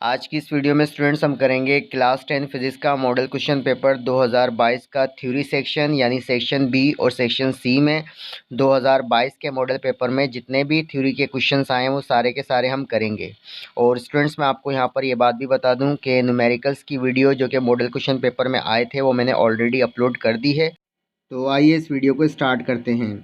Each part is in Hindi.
आज की इस वीडियो में स्टूडेंट्स हम करेंगे क्लास 10 फिजिक्स का मॉडल क्वेश्चन पेपर 2022 का थ्योरी सेक्शन यानी सेक्शन बी और सेक्शन सी में 2022 के मॉडल पेपर में जितने भी थ्योरी के क्वेश्चंस आए हैं वो सारे के सारे हम करेंगे। और स्टूडेंट्स मैं आपको यहाँ पर ये बात भी बता दूँ कि न्यूमेरिकल्स की वीडियो जो कि मॉडल क्वेश्चन पेपर में आए थे वो मैंने ऑलरेडी अपलोड कर दी है। तो आइए इस वीडियो को स्टार्ट करते हैं।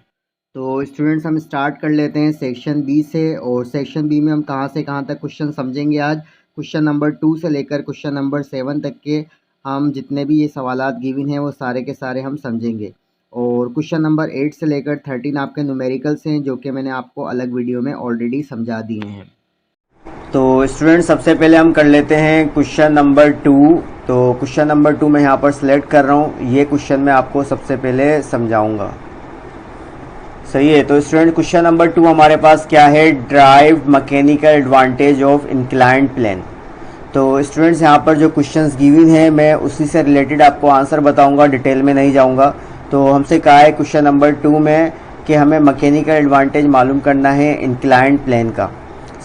तो स्टूडेंट्स हम स्टार्ट कर लेते हैं सेक्शन बी से। और सेक्शन बी में हम कहाँ से कहाँ तक क्वेश्चन समझेंगे आज। क्वेश्चन नंबर 2 से लेकर क्वेश्चन नंबर 7 तक के हम जितने भी ये सवालात गिवन हैं वो सारे के सारे हम समझेंगे। और क्वेश्चन नंबर 8 से लेकर 13 आपके न्यूमेरिकल्स हैं जो कि मैंने आपको अलग वीडियो में ऑलरेडी समझा दिए हैं। तो स्टूडेंट सबसे पहले हम कर लेते हैं क्वेश्चन नंबर 2। तो क्वेश्चन नंबर 2 मैं यहाँ पर सिलेक्ट कर रहा हूँ। ये क्वेश्चन मैं आपको सबसे पहले समझाऊंगा। सही है। तो स्टूडेंट क्वेश्चन नंबर 2 हमारे पास क्या है, drive mechanical advantage of inclined plane. तो स्टूडेंट्स यहाँ पर जो क्वेश्चंस गिवन है मैं उसी से रिलेटेड आपको आंसर बताऊंगा, डिटेल में नहीं जाऊंगा। तो हमसे कहा है क्वेश्चन नंबर 2 में कि हमें मैकेनिकल एडवांटेज मालूम करना है इंक्लाइंड प्लेन का।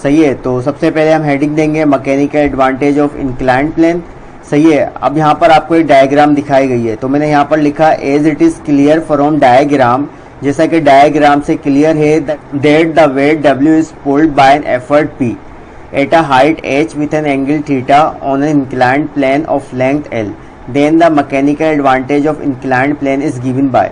सही है। तो सबसे पहले हम हेडिंग देंगे mechanical advantage of inclined plane. सही है। अब यहाँ पर आपको एक डायग्राम दिखाई गई है तो मैंने यहाँ पर लिखा as it is clear from diagram, जैसा कि डायग्राम से क्लियर है that the weight W is pulled by an effort P at a height h with an angle theta on an inclined plane of length L, then the mechanical advantage of inclined plane is given by।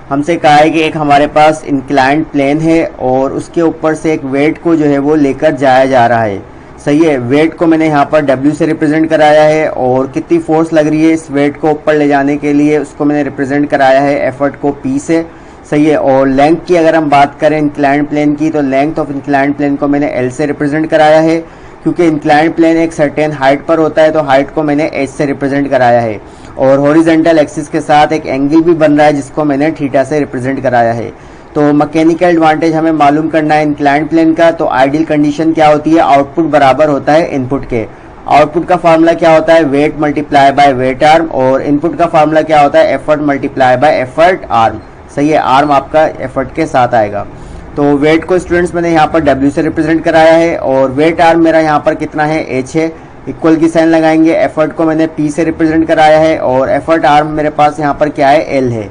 हमसे कहा है कि एक हमारे पास इंक्लाइंड प्लेन है और उसके ऊपर से एक वेट को जो है वो लेकर जाया जा रहा है। सही है। वेट को मैंने यहाँ पर W से रिप्रेजेंट कराया है और कितनी फोर्स लग रही है इस वेट को ऊपर ले जाने के लिए उसको मैंने रिप्रेजेंट कराया है एफर्ट को P से। सही है। और लेंथ की अगर हम बात करें इंक्लाइंड प्लेन की तो लेंथ ऑफ इंक्लाइंड प्लेन को मैंने L से रिप्रेजेंट कराया है, क्योंकि इंक्लाइंड प्लेन एक सर्टेन हाइट पर होता है तो हाइट को मैंने H से रिप्रेजेंट कराया है। और हॉरिजॉन्टल एक्सिस के साथ एक एंगल भी बन रहा है जिसको मैंने थीटा से रिप्रेजेंट कराया है। तो मैकेनिकल एडवांटेज हमें मालूम करना है इंक्लाइंड प्लेन का। तो आइडियल कंडीशन क्या होती है, आउटपुट बराबर होता है इनपुट के। आउटपुट का फार्मूला क्या होता है, weight multiply by weight arm, और इनपुट का फार्मूला क्या होता है, effort multiply by effort arm. सही है। आर्म आपका एफर्ट के साथ आएगा। तो वेट को स्टूडेंट्स मैंने यहाँ पर W से रिप्रेजेंट कराया है और वेट आर्म मेरा यहाँ पर कितना है, H है। इक्वल की साइन लगाएंगे। एफर्ट को मैंने P से रिप्रेजेंट कराया है और एफर्ट आर्म मेरे पास यहाँ पर क्या है, L है।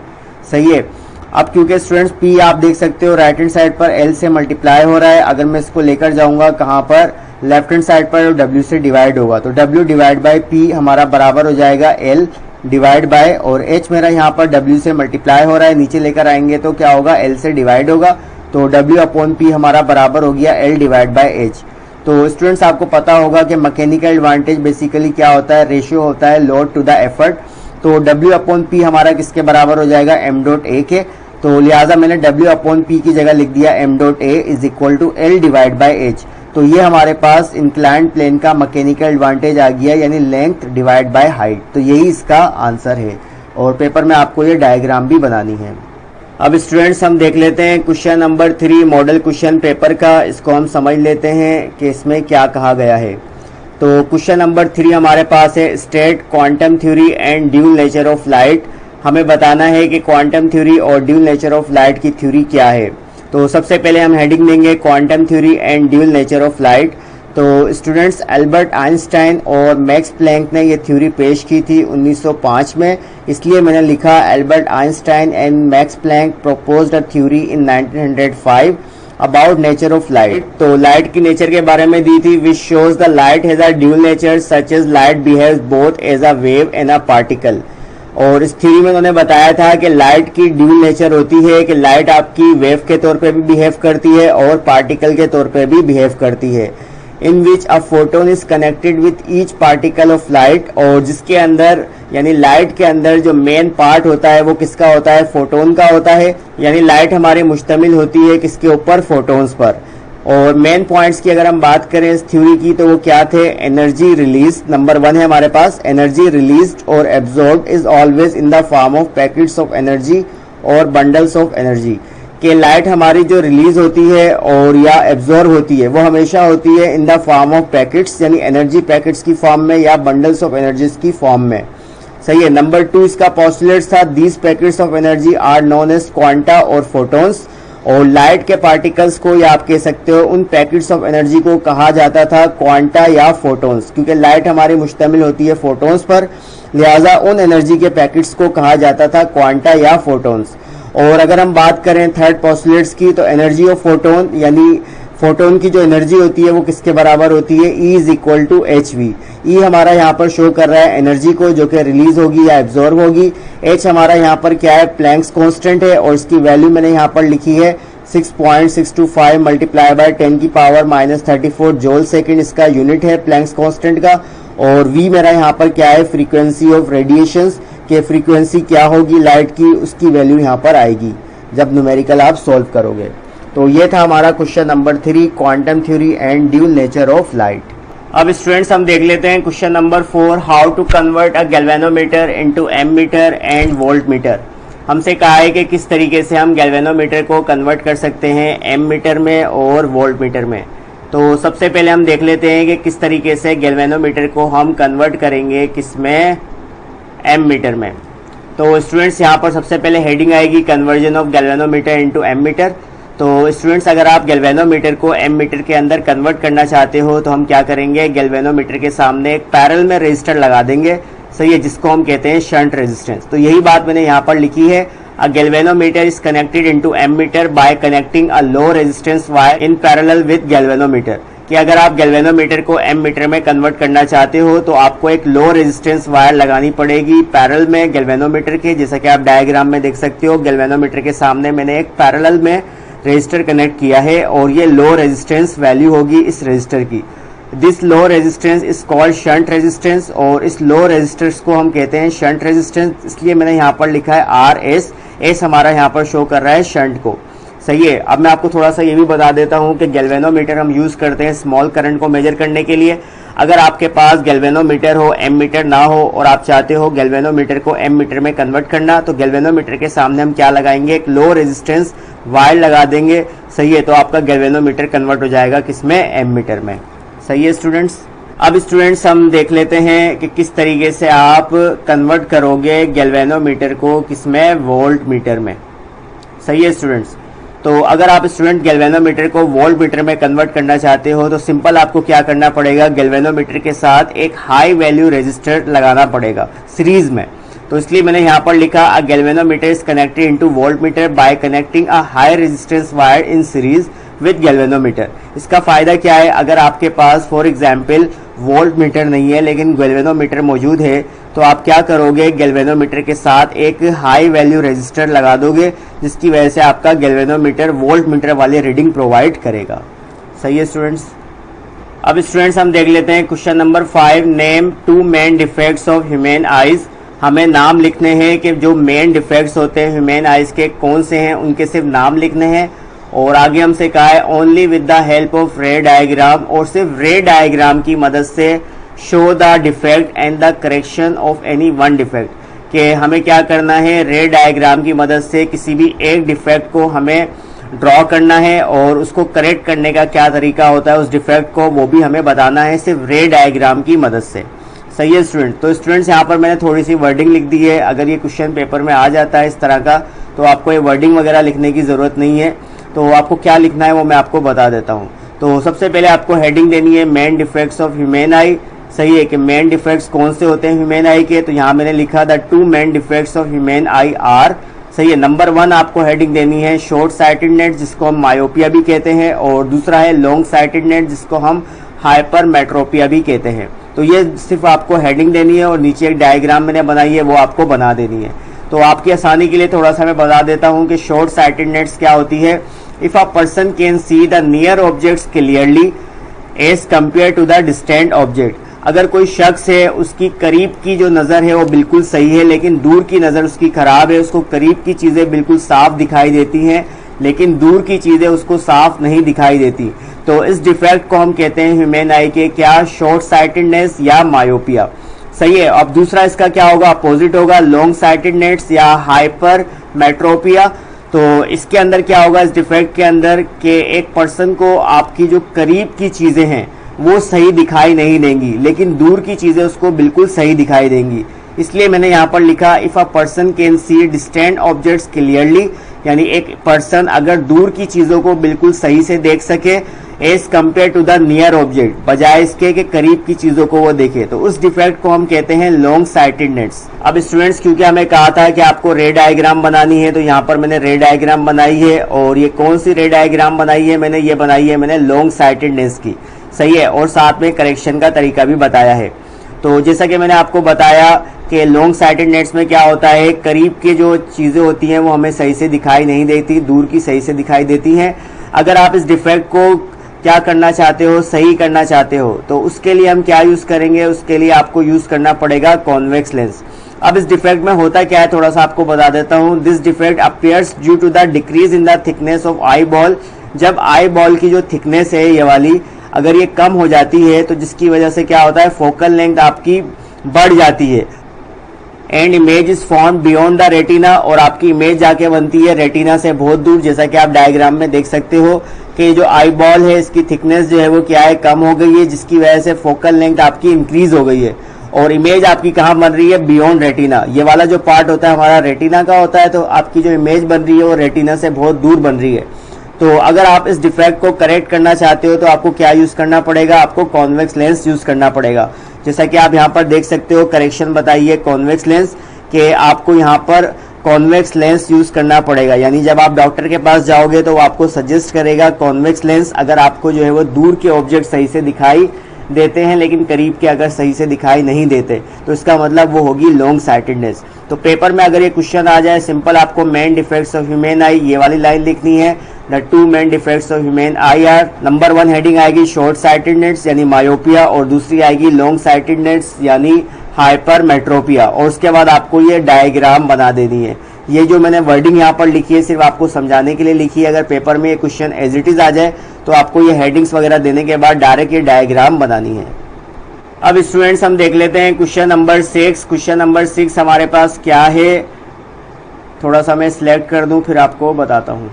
सही है। अब क्योंकि स्टूडेंट्स P आप देख सकते हो राइट हैंड साइड पर L से मल्टीप्लाई हो रहा है, अगर मैं इसको लेकर जाऊंगा कहाँ पर, लेफ्ट हैंड साइड पर W से डिवाइड होगा तो W डिवाइड बाय P हमारा बराबर हो जाएगा L डिवाइड बाय, और H मेरा यहाँ पर W से मल्टीप्लाई हो रहा है, नीचे लेकर आएंगे तो क्या होगा, L से डिवाइड होगा। तो W अपॉन P हमारा बराबर हो गया L डिवाइड बाय H। तो स्टूडेंट्स आपको पता होगा कि मैकेनिकल एडवांटेज बेसिकली क्या होता है, रेशियो होता है लोड टू द एफर्ट। तो W अपॉन P हमारा किसके बराबर हो जाएगा, m डॉट A के। तो लिहाजा मैंने W अपॉन P की जगह लिख दिया m dot A is equal to L divide by H। तो ये हमारे पास इंक्लाइंड प्लेन का मैकेनिकल एडवांटेज आ गया, यानी लेंथ डिवाइड बाय हाइट। तो यही इसका आंसर है और पेपर में आपको ये डायग्राम भी बनानी है। अब स्टूडेंट्स हम देख लेते हैं question number 3 model question paper का। इसको हम समझ लेते हैं कि इसमें क्या कहा गया है। तो क्वेश्चन नंबर 3 हमारे पास है state quantum theory and dual nature of light. हमें बताना है कि क्वांटम थ्योरी और ड्यूल नेचर ऑफ लाइट की थ्योरी क्या है। तो सबसे पहले हम हेडिंग देंगे quantum theory and dual nature of light. तो स्टूडेंट्स एल्बर्ट आइंस्टाइन और मैक्स प्लैंक ने ये थ्योरी पेश की थी 1905 में, इसलिए मैंने लिखा Albert Einstein and Max Planck proposed a theory in 1905 about nature of light. तो लाइट की नेचर के बारे में दी थी, which shows the light has a dual nature such as light behaves both as a wave and a particle. और इस थ्योरी में उन्होंने बताया था कि लाइट की ड्यूल नेचर होती है कि लाइट आपकी वेव के तौर पे भी बिहेव करती है और पार्टिकल के तौर पे भी बिहेव करती है। In which a photon is connected with each particle of light, और जिसके अंदर यानी लाइट के अंदर जो मेन पार्ट होता है वो किसका होता है, फोटोन का होता है। यानी लाइट हमारी मुश्तमिल होती है किसके ऊपर, फोटोन्स पर। और मेन पॉइंट्स की अगर हम बात करें इस थ्योरी की तो वो क्या थे, एनर्जी रिलीज नंबर 1 है हमारे पास, एनर्जी रिलीज्ड और absorbed is always in the form of packets of energy और बंडल्स ऑफ एनर्जी। कि लाइट हमारी जो रिलीज होती है और या एब्जॉर्ब होती है वो हमेशा होती है in the form of packets, यानी एनर्जी पैकेट्स की फॉर्म में या बंडल्स ऑफ एनर्जीज की फॉर्म में। सही है। नंबर 2 इसका पोस्टुलेट था, these packets of energy are known as quanta और फोटोन्स। और लाइट के पार्टिकल्स को या आप कह सकते हो उन पैकेट्स ऑफ एनर्जी को कहा जाता था क्वांटा या फोटॉन्स, क्योंकि लाइट हमारी मुश्तमिल होती है फोटॉन्स पर, लिहाजा उन एनर्जी के पैकेट्स को कहा जाता था क्वांटा या फोटॉन्स। और अगर हम बात करें थर्ड पोस्टुलेट्स की, तो एनर्जी ऑफ फोटोन यानी फोटोन की जो एनर्जी होती है वो किसके बराबर होती है, E is equal to H V. E हमारा यहाँ पर शो कर रहा है एनर्जी को जो कि रिलीज होगी या एब्जॉर्ब होगी। एच हमारा यहाँ पर क्या है, प्लैंक्स कांस्टेंट है, और इसकी वैल्यू मैंने यहाँ पर लिखी है 6.625 मल्टीप्लाई बाय 10 की पावर -34 जूल सेकेंड, इसका यूनिट है प्लैंक्स कांस्टेंट का। और वी मेरा यहाँ पर क्या है, फ्रीक्वेंसी ऑफ रेडिएशंस के फ्रीक्वेंसी क्या होगी लाइट की, उसकी वैल्यू यहाँ पर आएगी जब न्यूमेरिकल आप सॉल्व करोगे। तो ये था हमारा question number 3, quantum theory and dual nature of light. अब स्टूडेंट्स हम देख लेते हैं question number 4, how to convert a galvanometer into ammeter and voltmeter. हमसे कहा है कि किस तरीके से हम गैल्वेनोमीटर को कन्वर्ट कर सकते हैं एमीटर में और वोल्ट मीटर में। तो सबसे पहले हम देख लेते हैं कि किस तरीके से गैल्वेनोमीटर को हम कन्वर्ट करेंगे किसमें, एमीटर में। तो स्टूडेंट्स यहाँ पर सबसे पहले हेडिंग आएगी conversion of galvanometer into ammeter. तो स्टूडेंट्स अगर आप गैल्वेनोमीटर को एमीटर के अंदर कन्वर्ट करना चाहते हो तो हम क्या करेंगे, गैल्वेनोमीटर के सामने एक पैरेलल में रेजिस्टर लगा देंगे, सही है, जिसको हम कहते हैं शंट रेजिस्टेंस। तो यही बात मैंने यहाँ पर लिखी है, a galvanometer is connected into ammeter by connecting a low resistance wire in parallel with galvanometer. कि अगर आप गैल्वेनोमीटर को एमीटर में कन्वर्ट करना चाहते हो तो आपको एक लो रेजिस्टेंस वायर लगानी पड़ेगी पैरेलल में गैल्वेनोमीटर के, जैसा कि आप डायग्राम में देख सकते हो। गैल्वेनोमीटर के सामने मैंने एक पैरेलल में रेजिस्टर कनेक्ट किया है और ये लो रेजिस्टेंस वैल्यू होगी इस रेजिस्टर की। This low resistance is called shunt resistance, और इस लो रेजिस्टेंस को हम कहते हैं शंट रेजिस्टेंस, इसलिए मैंने यहाँ पर लिखा है आर एस। एस हमारा यहाँ पर शो कर रहा है शंट को, सही है। अब मैं आपको थोड़ा सा ये भी बता देता हूँ कि गैल्वेनोमीटर हम यूज करते हैं स्मॉल करंट को मेजर करने के लिए। अगर आपके पास गैल्वेनोमीटर हो एमीटर ना हो और आप चाहते हो गैल्वेनोमीटर को एमीटर में कन्वर्ट करना, तो गैल्वेनोमीटर के सामने हम क्या लगाएंगे, एक लो रेजिस्टेंस वायर लगा देंगे, सही है। तो आपका गैल्वेनोमीटर कन्वर्ट हो जाएगा किसमें, एमीटर में, सही है स्टूडेंट्स। अब स्टूडेंट्स हम देख लेते हैं कि किस तरीके से आप कन्वर्ट करोगे गैल्वेनोमीटर को किसमें, वोल्ट मीटर में, सही है स्टूडेंट्स। तो अगर आप स्टूडेंट गैल्वेनोमीटर को वोल्ट मीटर में कन्वर्ट करना चाहते हो तो सिंपल आपको क्या करना पड़ेगा, गैल्वेनोमीटर के साथ एक हाई वैल्यू रेजिस्टर लगाना पड़ेगा सीरीज में। तो इसलिए मैंने यहाँ पर लिखा a galvanometer is connected into voltmeter by connecting a high resistance wire in series with galvanometer. इसका फायदा क्या है, अगर आपके पास फॉर एग्जाम्पल वोल्ट मीटर नहीं है लेकिन गैल्वेनोमीटर मौजूद है तो आप क्या करोगे, गैल्वेनोमीटर के साथ एक हाई वैल्यू रेजिस्टर लगा दोगे, जिसकी वजह से आपका गैल्वेनोमीटर वोल्ट मीटर वाली रीडिंग प्रोवाइड करेगा, सही है स्टूडेंट्स। अब स्टूडेंट्स हम देख लेते हैं question number 5, name 2 main defects of human eyes. हमें नाम लिखने हैं कि जो मेन डिफेक्ट्स होते हैं ह्यूमन आईज के कौन से हैं, उनके सिर्फ नाम लिखने हैं। और आगे हमसे कहा है only with the help of रे डायग्राम, और सिर्फ रे डायग्राम की मदद से show the defect and the correction of any one defect. कि हमें क्या करना है, रे डायग्राम की मदद से किसी भी एक डिफेक्ट को हमें ड्रॉ करना है और उसको करेक्ट करने का क्या तरीका होता है उस डिफेक्ट को, वो भी हमें बताना है सिर्फ रे डायग्राम की मदद से, सही है स्टूडेंट। तो स्टूडेंट्स यहाँ पर मैंने थोड़ी सी वर्डिंग लिख दी है, अगर ये क्वेश्चन पेपर में आ जाता है इस तरह का तो आपको ये वर्डिंग वगैरह लिखने की ज़रूरत नहीं है। तो आपको क्या लिखना है वो मैं आपको बता देता हूँ। तो सबसे पहले आपको हेडिंग देनी है मेन डिफेक्ट्स ऑफ ह्यूमन आई, सही है कि मेन डिफेक्ट्स कौन से होते हैं ह्यूमन आई के, तो यहाँ मैंने लिखा the 2 main defects of human I R, सही है। नंबर 1 आपको हेडिंग देनी है शॉर्ट साइटेडनेस, जिसको हम मायोपिया भी कहते हैं, और दूसरा है लॉन्ग साइटेडनेस, जिसको हम हाइपरमेट्रोपिया भी कहते हैं। तो ये सिर्फ आपको हेडिंग देनी है और नीचे एक डायग्राम मैंने बनाई है वो आपको बना देनी है। तो आपकी आसानी के लिए थोड़ा सा मैं बता देता हूँ कि शॉर्ट साइटेडनेस क्या होती है। If a person can see the near objects clearly as compare to the distant object, अगर कोई शख्स है उसकी करीब की जो नज़र है वो बिल्कुल सही है लेकिन दूर की नज़र उसकी खराब है, उसको करीब की चीज़ें बिल्कुल साफ दिखाई देती हैं लेकिन दूर की चीज़ें उसको साफ नहीं दिखाई देती, तो इस डिफेक्ट को हम कहते हैं ह्यूमन आई के क्या, शॉर्ट साइटेडनेस या मायोपिया, सही है। अब दूसरा इसका क्या होगा, अपोजिट होगा, लॉन्ग साइटेडनेस या हाइपरमेट्रोपिया। तो इसके अंदर क्या होगा, इस डिफेक्ट के अंदर कि एक पर्सन को आपकी जो करीब की चीज़ें हैं वो सही दिखाई नहीं देंगी लेकिन दूर की चीज़ें उसको बिल्कुल सही दिखाई देंगी। इसलिए मैंने यहाँ पर लिखा if a person can see distant objects clearly, यानी एक पर्सन अगर दूर की चीजों को बिल्कुल सही से देख सके as compare to the near object, बजाय इसके कि करीब की चीजों को वो देखे, तो उस डिफेक्ट को हम कहते हैं लॉन्ग साइटेडनेस। अब स्टूडेंट्स, क्योंकि हमें कहा था कि आपको रे डायग्राम बनानी है, तो यहाँ पर मैंने रे डायग्राम बनाई है। और ये कौन सी रे डायग्राम बनाई है मैंने? ये बनाई है मैंने लॉन्ग साइटेडनेस की, सही है। और साथ में करेक्शन का तरीका भी बताया है। तो जैसा कि मैंने आपको बताया कि लॉन्ग साइटेडनेस में क्या होता है, करीब की जो चीजें होती हैं वो हमें सही से दिखाई नहीं देती, दूर की सही से दिखाई देती हैं। अगर आप इस डिफेक्ट को क्या करना चाहते हो, सही करना चाहते हो, तो उसके लिए हम क्या यूज करेंगे? उसके लिए आपको यूज करना पड़ेगा कॉन्वेक्स लेंस। अब इस डिफेक्ट में होता क्या है थोड़ा सा आपको बता देता हूं। This defect appears due to the decrease in the thickness of eyeball. जब आई बॉल की जो थिकनेस है ये वाली, अगर ये कम हो जाती है तो जिसकी वजह से क्या होता है, फोकल लेंथ आपकी बढ़ जाती है। And image is form beyond the retina, और आपकी इमेज जाके बनती है रेटिना से बहुत दूर, जैसा कि आप डायग्राम में देख सकते हो कि जो आई बॉल है इसकी थिकनेस जो है वो क्या है, कम हो गई है, जिसकी वजह से फोकल लेंथ आपकी इंक्रीज हो गई है। और इमेज आपकी कहाँ बन रही है? Beyond retina. ये वाला जो पार्ट होता है हमारा रेटिना का होता है, तो आपकी जो इमेज बन रही है वो रेटिना से बहुत दूर बन रही है। तो अगर आप इस डिफेक्ट को करेक्ट करना चाहते हो तो आपको क्या यूज करना पड़ेगा? आपको कॉन्वेक्स लेंस यूज करना पड़ेगा। जैसा कि आप यहाँ पर देख सकते हो, करेक्शन बताइए कॉन्वेक्स लेंस, कि आपको यहाँ पर कॉन्वेक्स लेंस यूज करना पड़ेगा। यानी जब आप डॉक्टर के पास जाओगे तो वो आपको सजेस्ट करेगा कॉन्वेक्स लेंस, अगर आपको जो है वो दूर के ऑब्जेक्ट सही से दिखाई देते हैं लेकिन करीब के अगर सही से दिखाई नहीं देते, तो इसका मतलब वो होगी लॉन्ग साइटेडनेस। तो पेपर में अगर ये क्वेश्चन आ जाए, सिंपल आपको मेन डिफेक्ट्स ऑफ ह्यूमन आई ये वाली लाइन लिखनी है। The two main defects of human I R, number 1 heading आएगी शॉर्ट साइटेडनेस यानी मायोपिया, और दूसरी आएगी लॉन्ग साइटेडनेस यानी हाइपरमेट्रोपिया। और उसके बाद आपको ये डायग्राम बना देनी है। ये जो मैंने वर्डिंग यहाँ पर लिखी है सिर्फ आपको समझाने के लिए लिखी है। अगर पेपर में ये क्वेश्चन एज इट इज आ जाए तो आपको ये हेडिंग्स वगैरह देने के बाद डायरेक्ट ये डायग्राम बनानी है। अब स्टूडेंट्स हम देख लेते हैं क्वेश्चन नंबर 6। क्वेश्चन नंबर 6 हमारे पास क्या है, थोड़ा सा मैं सिलेक्ट कर दूं फिर आपको बताता हूं।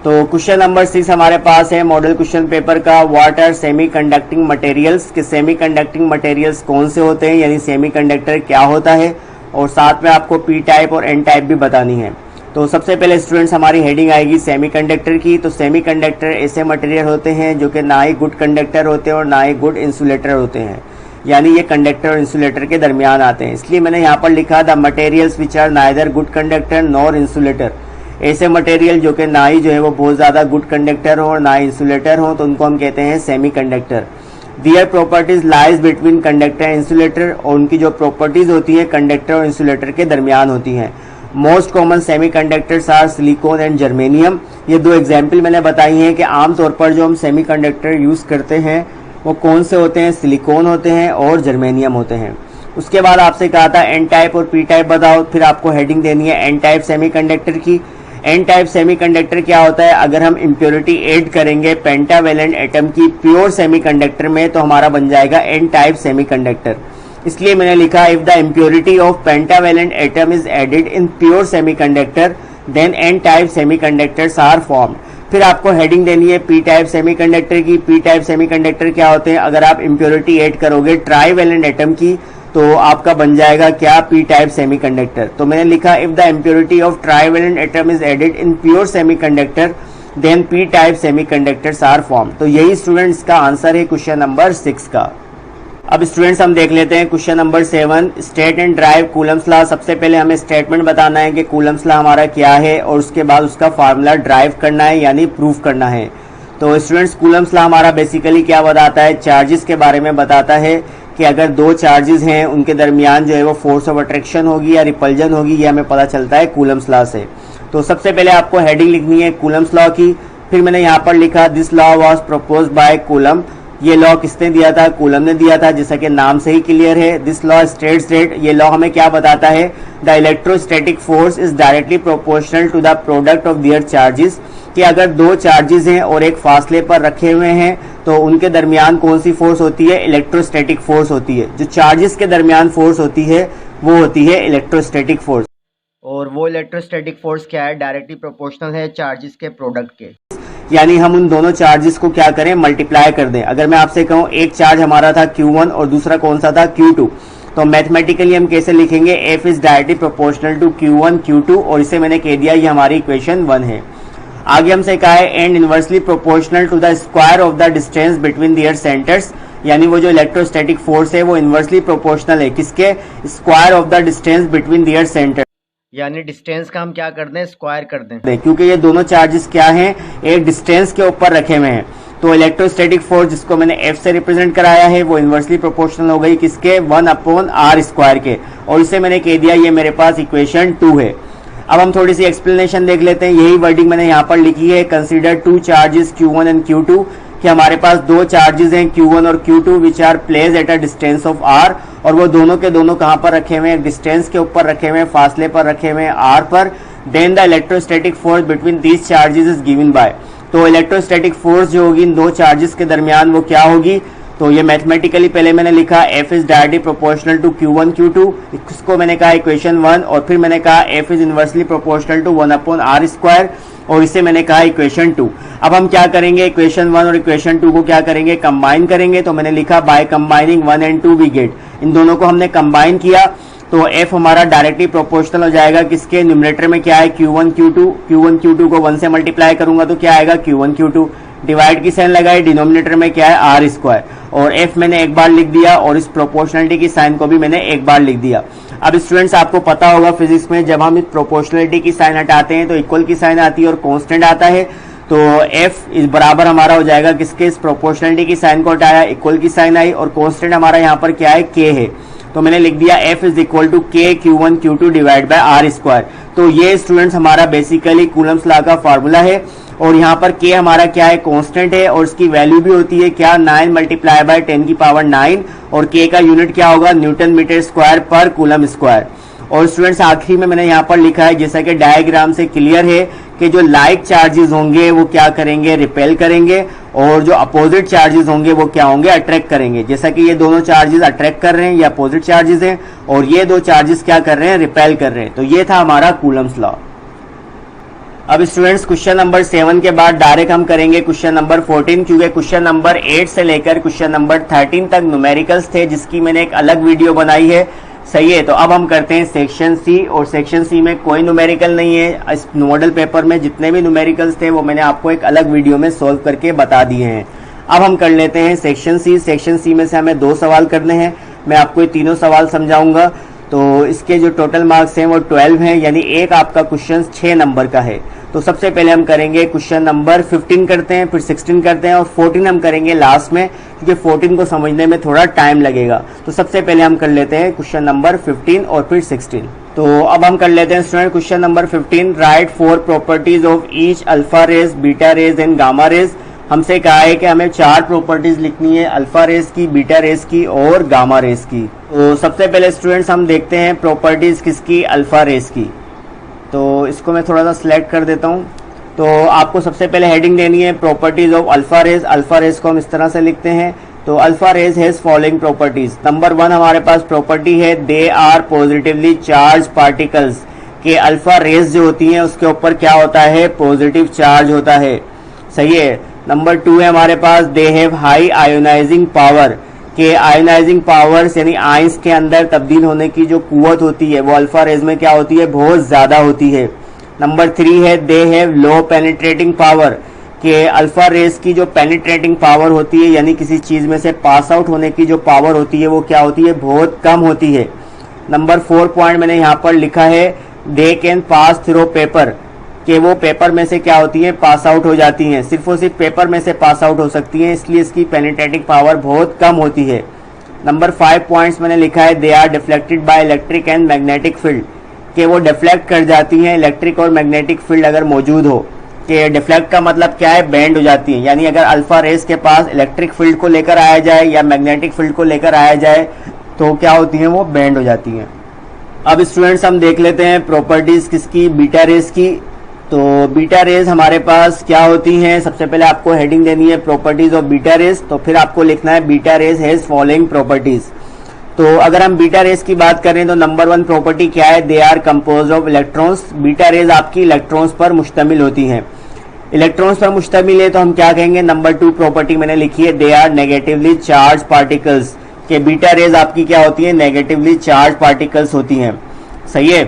तो क्वेश्चन नंबर 6 हमारे पास है मॉडल क्वेश्चन पेपर का, what are semiconducting materials, कि सेमी कंडक्टिंग मटेरियल्स कौन से होते हैं, यानी सेमी कंडक्टर क्या होता है, और साथ में आपको पी टाइप और एन टाइप भी बतानी है। तो सबसे पहले स्टूडेंट्स हमारी हेडिंग आएगी सेमीकंडक्टर की। तो सेमीकंडक्टर ऐसे मटेरियल होते हैं जो कि ना ही गुड कंडक्टर होते हैं और ना ही गुड इंसुलेटर होते हैं, यानी ये कंडक्टर और इंसुलेटर के दरमियान आते हैं। इसलिए मैंने यहाँ पर लिखा the materials which are neither good conductor nor insulator. ऐसे मटेरियल जो कि ना ही जो है वो बहुत ज्यादा गुड कंडक्टर हो और ना ही इंसुलेटर हो, तो उनको हम कहते हैं semiconductor. Their properties lies between conductor and insulator, और उनकी जो प्रॉपर्टीज होती है कंडक्टर और इंसुलेटर के दरमियान होती हैं। Most common semiconductors are silicon and germanium. ये दो एग्जाम्पल मैंने बताई हैं कि आमतौर पर जो हम सेमीकंडक्टर यूज करते हैं वो कौन से होते हैं, सिलिकॉन होते हैं और जर्मेनियम होते हैं। उसके बाद आपसे कहा था एन टाइप और पी टाइप बताओ, फिर आपको हेडिंग देनी है एन टाइप सेमीकंडक्टर की। एन टाइप सेमीकंडक्टर क्या होता है, अगर हम इम्प्योरिटी ऐड करेंगे पेंटावेलेंट एटम की प्योर सेमीकंडक्टर में तो हमारा बन जाएगा एन टाइप सेमीकंडक्टर। इसलिए मैंने लिखा if the impurity of pentavalent atom is added in pure semiconductor then N type semiconductors are formed. फिर आपको हेडिंग देनी है पी टाइप सेमीकंडक्टर की। पी टाइप सेमीकंडक्टर क्या होते हैं, अगर आप इम्प्योरिटी ऐड करोगे ट्राईवेलेंट एटम की तो आपका बन जाएगा क्या, पी टाइप सेमीकंडक्टर। तो मैंने लिखा if the impurity of trivalent atom is added in pure semiconductor then P type semiconductors are form. तो यही स्टूडेंट्स का आंसर है क्वेश्चन नंबर 6 का। अब स्टूडेंट्स हम देख लेते हैं question number 7, state and drive Coulomb's law. सबसे पहले हमें स्टेटमेंट बताना है कि कूलम्स लॉ हमारा क्या है और उसके बाद उसका फार्मूला ड्राइव करना है यानी प्रूफ करना है। तो स्टूडेंट्स कूलम्स लॉ हमारा बेसिकली क्या बताता है, चार्जेस के बारे में बताता है कि अगर दो चार्जेस हैं उनके दरमियान जो है वो फोर्स ऑफ अट्रैक्शन होगी या रिपल्जन होगी, ये हमें पता चलता है कूलम्स लॉ से। तो सबसे पहले आपको हेडिंग लिखनी है कूलम्स लॉ की। फिर मैंने यहाँ पर लिखा this law was proposed by coulomb. ये लॉ किसने दिया था, कूलम ने दिया था, जैसा कि नाम से ही क्लियर है। दिस लॉ स्टेट्स दैट, ये लॉ हमें क्या बताता है, the electrostatic force is directly proportional to the product of their charges, कि अगर दो चार्जेस हैं और एक फासले पर रखे हुए हैं तो उनके दरमियान कौन सी फोर्स होती है, इलेक्ट्रोस्टैटिक फोर्स होती है। जो चार्जेस के दरमियान फोर्स होती है वो होती है इलेक्ट्रोस्टैटिक फोर्स। और वो इलेक्ट्रोस्टैटिक फोर्स क्या है, डायरेक्टली प्रोपोर्शनल है चार्जेस के प्रोडक्ट के। यानी हम उन दोनों चार्जेस को क्या करें, मल्टीप्लाई कर दें। अगर मैं आपसे कहूं एक चार्ज हमारा था Q1 और दूसरा कौन सा था Q2, तो तो मैथमेटिकली हम कैसे लिखेंगे, F is directly proportional to Q1 Q2, और इसे मैंने कह दिया ये हमारी इक्वेशन 1 है। आगे हमसे कहा है and inversely proportional to the square of the distance between their centres, यानी वो जो इलेक्ट्रोस्टैटिक फोर्स है वो इनवर्सली प्रोपोर्शनल है किसके, square of the distance between there centre, यानी डिस्टेंस का हम क्या कर दें, स्क्वायर कर दें, क्योंकि ये दोनों चार्जेस क्या हैं, एक डिस्टेंस के ऊपर रखे हुए हैं। तो इलेक्ट्रोस्टैटिक फोर्स जिसको मैंने F से रिप्रेजेंट कराया है वो इनवर्सली प्रोपोर्शनल हो गई किसके, 1/r स्क्वायर के, और इसे मैंने कह दिया ये मेरे पास इक्वेशन 2 है। अब हम थोड़ी सी एक्सप्लेनेशन देख लेते हैं, यही वर्डिंग मैंने यहाँ पर लिखी है, consider 2 charges Q1 and Q2, कि हमारे पास दो चार्जेस हैं Q1 और Q2 which are place at a distance of r, और वो दोनों के दोनों कहाँ पर रखे हुए हैं, डिस्टेंस के ऊपर रखे हुए हैं, फासले पर रखे हुए हैं r पर। Then the electrostatic force between these charges is given by, तो इलेक्ट्रोस्टैटिक फोर्स जो होगी इन दो चार्जेस के दरमियान वो क्या होगी, तो ये मैथमेटिकली पहले मैंने लिखा F is directly proportional to Q1 Q2, इसको मैंने कहा इक्वेशन 1, और फिर मैंने कहा F is inversely proportional to 1/r square, और इसे मैंने कहा इक्वेशन 2। अब हम क्या करेंगे, इक्वेशन 1 और इक्वेशन 2 को क्या करेंगे, कंबाइन करेंगे। तो मैंने लिखा by combining 1 and 2 we get, इन दोनों को हमने कंबाइन किया तो F हमारा डायरेक्टली प्रोपोर्शनल हो जाएगा किसके, न्यूमरेटर में क्या है Q1 Q2 को 1 से मल्टीप्लाई करूंगा तो क्या आएगा Q1 Q2, डिवाइड की साइन लगाई, डिनोमिनेटर में क्या है r स्क्वायर, और F मैंने एक बार लिख दिया और इस प्रोपोर्शनलिटी की साइन को भी मैंने एक बार लिख दिया। अब स्टूडेंट्स आपको पता होगा फिजिक्स में जब हम इस प्रोपोर्शनलिटी की साइन हटाते हैं तो इक्वल की साइन आती है और कांस्टेंट आता है, तो F इस बराबर हमारा हो जाएगा किसके, इस प्रोपोर्शनलिटी की साइन को हटाया, इक्वल की साइन आई, और कांस्टेंट हमारा यहाँ पर क्या है, K है, तो मैंने लिख दिया F is equal to K Q1 Q2 divide by r square. तो ये स्टूडेंट्स हमारा बेसिकली कूलम्स लॉ का फार्मूला है, और यहाँ पर K हमारा क्या है, कांस्टेंट है, और इसकी वैल्यू भी होती है क्या, 9 मल्टीप्लाई बाय 10⁹, और K का यूनिट क्या होगा, न्यूटन मीटर स्क्वायर पर कूलम स्क्वायर। और स्टूडेंट्स आखिरी में मैंने यहाँ पर लिखा है, जैसा कि डायग्राम से क्लियर है कि जो लाइक चार्जेस होंगे वो क्या करेंगे, रिपेल करेंगे, और जो अपोजिट चार्जेस होंगे वो क्या होंगे, अट्रैक्ट करेंगे। जैसा कि ये दोनों चार्जेस अट्रैक्ट कर रहे हैं, ये अपोजिट चार्जेस हैं, और ये दो चार्जेस क्या कर रहे हैं, रिपेल कर रहे हैं। तो ये था हमारा कूलम्स लॉ। अब स्टूडेंट्स क्वेश्चन नंबर 7 के बाद डायरेक्ट हम करेंगे क्वेश्चन नंबर 14, क्योंकि क्वेश्चन नंबर 8 से लेकर क्वेश्चन नंबर 13 तक न्यूमेरिकल्स थे, जिसकी मैंने एक अलग वीडियो बनाई है, सही है। तो अब हम करते हैं सेक्शन सी, और सेक्शन सी में कोई न्यूमेरिकल नहीं है। इस मॉडल पेपर में जितने भी न्यूमेरिकल्स थे वो मैंने आपको एक अलग वीडियो में सोल्व करके बता दिए हैं। अब हम कर लेते हैं सेक्शन सी। सेक्शन सी में से हमें 2 सवाल करने हैं, मैं आपको ये तीनों सवाल समझाऊंगा। तो इसके जो टोटल मार्क्स हैं वो 12 हैं, यानी एक आपका क्वेश्चन 6 नंबर का है। तो सबसे पहले हम करेंगे क्वेश्चन नंबर 15 करते हैं, फिर 16 करते हैं, और 14 हम करेंगे लास्ट में, क्योंकि 14 को समझने में थोड़ा टाइम लगेगा। तो सबसे पहले हम कर लेते हैं क्वेश्चन नंबर 15 और फिर 16। तो अब हम कर लेते हैं student question number 15, write 4 properties of each alpha rays, beta rays and gamma rays. हमसे कहा है कि हमें 4 प्रॉपर्टीज लिखनी है, अल्फा रेज की, बीटा रेज की और गामा रेज की। तो सबसे पहले स्टूडेंट्स हम देखते हैं प्रॉपर्टीज किसकी, अल्फा रेज की। तो इसको मैं थोड़ा सा सिलेक्ट कर देता हूँ। तो आपको सबसे पहले हेडिंग देनी है properties of alpha rays. Alpha rays को हम इस तरह से लिखते हैं। तो alpha rays has following properties. Number 1 हमारे पास प्रॉपर्टी है, they are positively charge particles, के अल्फा रेज जो होती हैं उसके ऊपर क्या होता है, पॉजिटिव चार्ज होता है, सही है। नंबर 2 है हमारे पास, they have high ionizing power, के आयोनाइजिंग पावर्स यानी आयंस के अंदर तब्दील होने की जो कुव्वत होती है वो अल्फा रेज में क्या होती है, बहुत ज्यादा होती है। नंबर 3 है, they have low penetrating power, के अल्फा रेज की जो पेनिट्रेटिंग पावर होती है यानी किसी चीज में से पास आउट होने की जो पावर होती है वो क्या होती है, बहुत कम होती है। नंबर 4 पॉइंट मैंने यहाँ पर लिखा है, दे कैन पास थ्रू पेपर, कि वो पेपर में से क्या होती है, पास आउट हो जाती हैं, सिर्फ और सिर्फ पेपर में से पास आउट हो सकती हैं, इसलिए इसकी पेनिट्रेटिंग पावर बहुत कम होती है। नंबर 5 पॉइंट्स मैंने लिखा है, they are deflected by electric and magnetic field, कि वो डिफ्लेक्ट कर जाती हैं इलेक्ट्रिक और मैग्नेटिक फील्ड अगर मौजूद हो। कि डिफ्लेक्ट का मतलब क्या है, बेंड हो जाती है, यानी अगर अल्फा रेज के पास इलेक्ट्रिक फील्ड को लेकर आया जाए या मैग्नेटिक फील्ड को लेकर आया जाए तो क्या होती हैं, वो बेंड हो जाती हैं। अब स्टूडेंट्स हम देख लेते हैं प्रॉपर्टीज किसकी, बीटा रेज की। तो बीटा रेज हमारे पास क्या होती हैं, सबसे पहले आपको हेडिंग देनी है प्रॉपर्टीज ऑफ बीटा रेज, तो फिर आपको लिखना है beta raise has following properties. तो अगर हम बीटा रेज की बात करें तो नंबर 1 प्रॉपर्टी क्या है, they are compose of electrons. Beta rays आपकी इलेक्ट्रॉन्स पर मुश्तमिल होती हैं, इलेक्ट्रॉन्स पर मुश्तमिल है तो हम क्या कहेंगे। नंबर 2 प्रॉपर्टी मैंने लिखी है, they are negatively charge particles, कि बीटा रेज आपकी क्या होती है, नेगेटिवली चार्ज पार्टिकल्स होती हैं। सही है,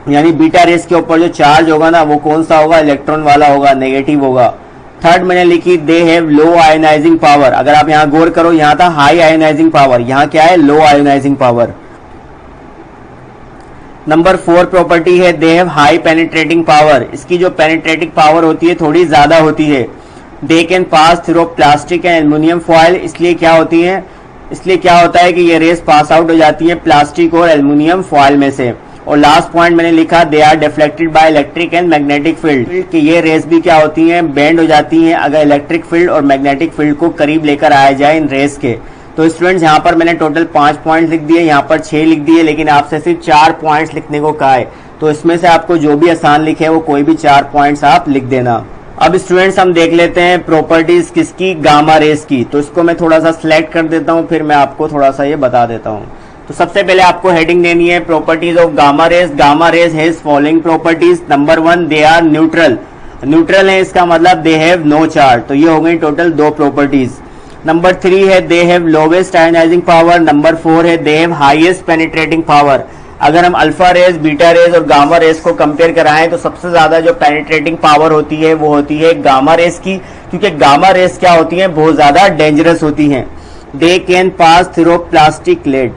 यानी बीटा रेज के ऊपर जो चार्ज होगा ना वो कौन सा होगा, इलेक्ट्रॉन वाला होगा, नेगेटिव होगा। थर्ड मैंने लिखी they have low ionising power. अगर आप यहाँ गौर करो, यहाँ था हाई आयोनाइजिंग पावर, यहाँ क्या है, लो आयोनाइजिंग पावर। नंबर 4 प्रॉपर्टी है दे हैव हाई पेनिट्रेटिंग पावर। इसकी जो पेनिट्रेटिंग पावर होती है थोड़ी ज्यादा होती है। दे can pass through plastic and aluminium foil. इसलिए क्या होती है, इसलिए क्या होता है कि ये रेस पास आउट हो जाती है प्लास्टिक और एल्युमिनियम फॉयल में से। और लास्ट पॉइंट मैंने लिखा they are deflected by electric and magnetic field, कि ये रेस भी क्या होती हैं, बेंड हो जाती हैं अगर इलेक्ट्रिक फील्ड और मैग्नेटिक फील्ड को करीब लेकर आया जाए इन रेस के। तो स्टूडेंट्स यहाँ पर मैंने टोटल 5 पॉइंट्स लिख दिए, यहाँ पर 6 लिख दिए, लेकिन आपसे सिर्फ 4 पॉइंट्स लिखने को कहा है। तो इसमें से आपको जो भी आसान लिखे वो कोई भी 4 पॉइंट्स आप लिख देना। अब स्टूडेंट्स हम देख लेते हैं प्रॉपर्टीज किसकी, गामा रेस की। तो इसको मैं थोड़ा सा सिलेक्ट कर देता हूँ, फिर मैं आपको थोड़ा सा ये बता देता हूँ। तो सबसे पहले आपको हेडिंग देनी है properties of gamma rays. Gamma rays has following properties. Number 1 they are neutral. Neutral है इसका मतलब दे हैव नो चार्ज। तो ये हो गई टोटल 2 प्रॉपर्टीज। नंबर 3 है they have lowest ionising power. Number 4 है they have highest penetrating power. अगर हम अल्फा रेस, बीटा रेस और गामा रेस को कंपेयर कराएं तो सबसे ज्यादा जो पेनिट्रेटिंग पावर होती है वो होती है गामा रेस की, क्योंकि गामा रेस क्या होती है, बहुत ज्यादा डेंजरस होती हैं। They can pass through plastic lead,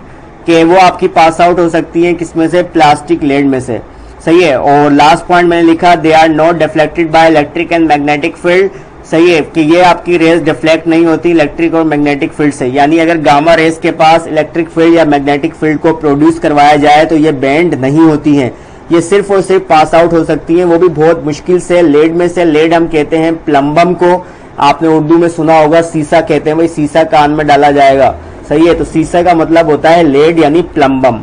कि वो आपकी पास आउट हो सकती है किसमें से, प्लास्टिक लेड में से। सही है। और लास्ट पॉइंट मैंने लिखा they are not deflected by electric and magnetic field. सही है, कि ये आपकी रेस डिफ्लेक्ट नहीं होती इलेक्ट्रिक और मैग्नेटिक फील्ड से। यानी अगर गामा रेस के पास इलेक्ट्रिक फील्ड या मैग्नेटिक फील्ड को प्रोड्यूस करवाया जाए तो ये बेंड नहीं होती हैं, ये सिर्फ और सिर्फ पास आउट हो सकती हैं, वो भी बहुत मुश्किल से लेड में से। लेड हम कहते हैं प्लम्बम को, आपने उर्दू में सुना होगा सीसा कहते हैं, भाई सीसा कान में डाला जाएगा। सही है, तो सीसा का मतलब होता है लेड यानी प्लम्बम।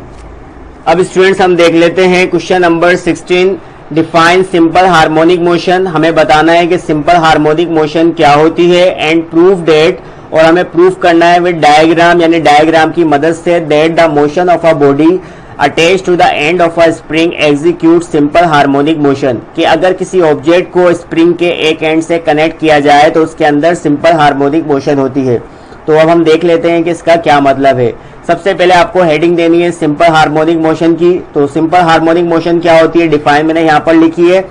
अब स्टूडेंट्स हम देख लेते हैं question number 16, define simple harmonic motion. हमें बताना है कि सिंपल हार्मोनिक मोशन क्या होती है एंड प्रूव डेट, और हमें प्रूफ करना है विद डायग्राम, यानी डायग्राम की मदद से, that the motion of a body attach to the end of a spring execute simple harmonic motion, कि अगर किसी ऑब्जेक्ट को स्प्रिंग के एक एंड से कनेक्ट किया जाए तो उसके अंदर सिंपल हार्मोनिक मोशन होती है। तो अब हम देख लेते हैं कि इसका क्या मतलब है। सबसे पहले आपको हेडिंग देनी है सिंपल हार्मोनिक मोशन की। तो सिंपल हार्मोनिक मोशन क्या होती है, डिफाइन मैंने यहाँ पर लिखी है,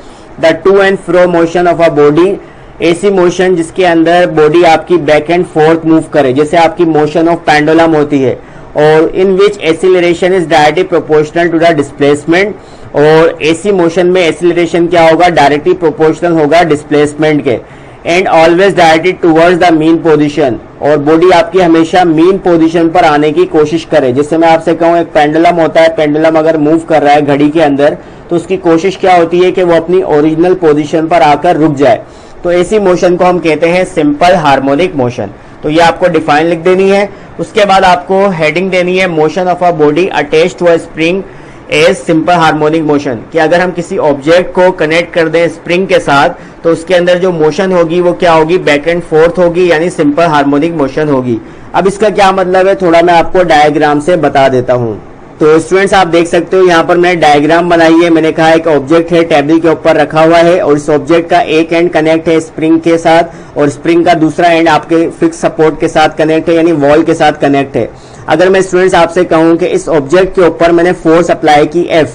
the two and fro motion of a body, ऐसी मोशन जिसके अंदर बॉडी आपकी बैक एंड फोर्थ मूव करे, जैसे आपकी मोशन ऑफ पेंडुलम होती है, और in which acceleration is directly proportional to the displacement. और ऐसी मोशन में एक्सीलरेशन क्या होगा, डायरेक्टली प्रोपोर्शनल होगा डिस्प्लेसमेंट के। And always directed towards the mean position, और बॉडी आपकी हमेशा मीन पोजीशन पर आने की कोशिश करे। जैसे मैं आपसे कहूं एक पेंडुलम होता है, पेंडुलम अगर मूव कर रहा है घड़ी के अंदर तो उसकी कोशिश क्या होती है कि वो अपनी ओरिजिनल पोजीशन पर आकर रुक जाए। तो ऐसी मोशन को हम कहते हैं सिंपल हार्मोनिक मोशन। तो ये आपको डिफाइन लिख देनी है। उसके बाद आपको हेडिंग देनी है motion of a body attached to a spring as simple harmonic motion, कि अगर हम किसी ऑब्जेक्ट को कनेक्ट कर दें स्प्रिंग के साथ तो उसके अंदर जो मोशन होगी वो क्या होगी, बैक एंड फोर्थ होगी, यानी सिंपल हार्मोनिक मोशन होगी। अब इसका क्या मतलब है थोड़ा मैं आपको डायग्राम से बता देता हूँ। तो स्टूडेंट्स आप देख सकते हो यहाँ पर मैंने डायग्राम बनाई है। मैंने कहा एक ऑब्जेक्ट है, टेबल के ऊपर रखा हुआ है, और इस ऑब्जेक्ट का एक एंड कनेक्ट है स्प्रिंग के साथ, और स्प्रिंग का दूसरा एंड आपके फिक्स सपोर्ट के साथ कनेक्ट है, यानी वॉल के साथ कनेक्ट है। अगर मैं स्टूडेंट्स आपसे कहूं कि इस ऑब्जेक्ट के ऊपर मैंने फोर्स अप्लाई की F,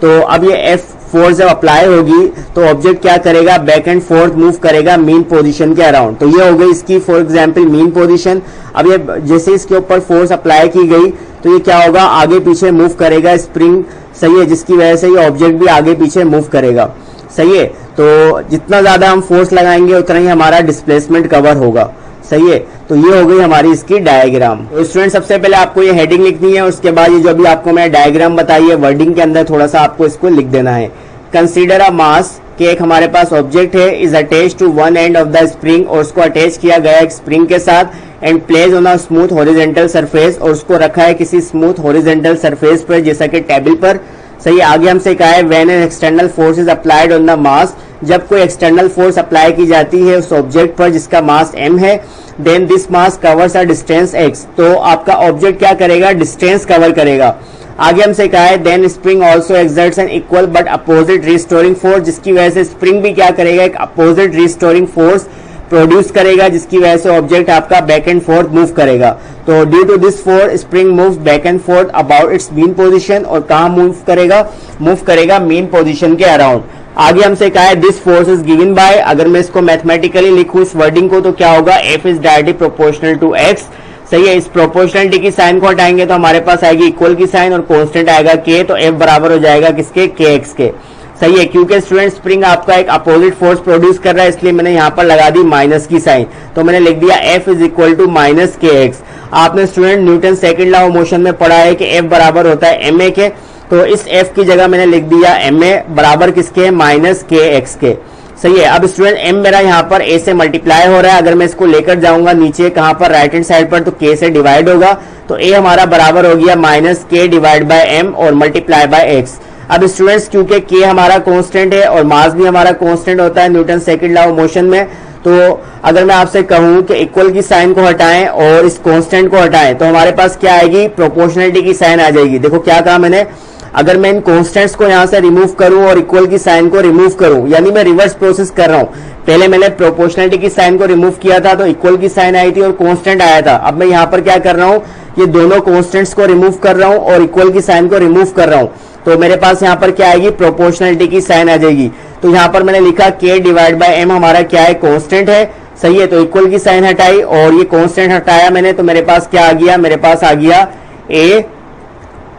तो अब ये F फोर्स जब अप्लाई होगी तो ऑब्जेक्ट क्या करेगा, बैक एंड फोर्थ मूव करेगा मीन पोजीशन के अराउंड। तो ये हो गई इसकी फॉर एग्जांपल मीन पोजीशन। अब ये जैसे इसके ऊपर फोर्स अप्लाई की गई तो ये क्या होगा, आगे पीछे मूव करेगा स्प्रिंग। सही है, जिसकी वजह से ये ऑब्जेक्ट भी आगे पीछे मूव करेगा। सही है, तो जितना ज्यादा हम फोर्स लगाएंगे उतना ही हमारा डिस्प्लेसमेंट कवर होगा। सही है, तो ये हो गई हमारी इसकी डायग्राम। तो स्टूडेंट सबसे पहले आपको ये हेडिंग लिखनी है, उसके बाद ये जो अभी आपको मैं डायग्राम बताई है वर्डिंग के अंदर थोड़ा सा आपको इसको लिख देना है। कंसीडर अ मास, कि एक हमारे पास ऑब्जेक्ट है, is attach to one end of the spring, और उसको अटैच किया गया एक स्प्रिंग के साथ, and place on a smooth horizontal surface, और उसको रखा है किसी स्मूथ हॉरिजॉन्टल सरफेस पर, जैसा कि टेबल पर। सही, आगे हमसे कहा है when an external force is applied on the mass, जब कोई एक्सटर्नल फोर्स अप्लाई की जाती है उस ऑब्जेक्ट पर जिसका मास m है, then this mass covers a distance x, तो आपका ऑब्जेक्ट क्या करेगा, डिस्टेंस कवर करेगा। आगे हमसे कहा है then spring also exerts an equal but opposite restoring force, जिसकी वजह से स्प्रिंग भी क्या करेगा, एक अपोजिट रिस्टोरिंग फोर्स प्रोड्यूस करेगा, जिसकी वजह से ऑब्जेक्ट आपका बैक एंड फोर्थ मूव करेगा। तो due to this force spring move back and forth about its mean position, और कहां मूव करेगा मेन पोजीशन के अराउंड। आगे हमसे कहा है this force is given bye, अगर मैं इसको मैथमेटिकली लिखूं इस वर्डिंग को तो क्या होगा, F is directly proportional to X. सही है, इस प्रोपोर्शनलिटी की साइन को हटाएंगे तो हमारे पास आएगी इक्वल की साइन और कांस्टेंट आएगा के, तो एफ बराबर हो जाएगा किसके, के एक्स के। सही है, क्योंकि स्टूडेंट स्प्रिंग आपका एक अपोजिट फोर्स प्रोड्यूस कर रहा है, इसलिए मैंने यहां पर लगा दी माइनस की साइन, तो मैंने लिख दिया F is equal to minus K X. आपने student Newton second law of motion में पढ़ा है कि एफ बराबर होता है एम ए के, तो इस एफ की जगह मैंने लिख दिया एम ए बराबर किसके, माइनस के एक्स के। सही है, अब स्टूडेंट एम मेरा यहाँ पर ए से मल्टीप्लाई हो रहा है, अगर मैं इसको लेकर जाऊंगा नीचे कहां पर, राइट हैंड साइड पर, तो के से डिवाइड होगा, तो ए हमारा बराबर हो गया माइनस के डिवाइड बाय एम और मल्टीप्लाई बाय एक्स। अब स्टूडेंट्स क्योंकि के हमारा कांस्टेंट है और मास भी हमारा कांस्टेंट होता है Newton second law of motion में, तो अगर मैं आपसे कहूं कि इक्वल की साइन को हटाएं और इस कांस्टेंट को हटाएं तो हमारे पास क्या आएगी, प्रोपोर्शनलिटी की साइन आ जाएगी। देखो क्या कहा मैंने, अगर मैं इन कांस्टेंट्स को यहां से रिमूव करूं और इक्वल की साइन को रिमूव करूं, यानी मैं रिवर्स प्रोसेस कर रहा हूं। पहले मैंने प्रोपोर्शनलिटी की साइन को रिमूव किया था तो इक्वल की साइन आई थी और कांस्टेंट आया था। अब मैं यहां पर क्या कर रहा हूं, ये दोनों कांस्टेंट्स को रिमूव कर रहा हूं और इक्वल की साइन को रिमूव कर रहा हूं, तो मेरे पास यहां पर क्या आएगी, प्रोपोर्शनलिटी की साइन आ जाएगी। तो यहां पर मैंने लिखा के डिवाइड बाय एम हमारा क्या है, कांस्टेंट है। सही है, तो इक्वल की साइन हटाई और ये कांस्टेंट हटाया मैंने, तो मेरे पास क्या आ गया, मेरे पास आ गया ए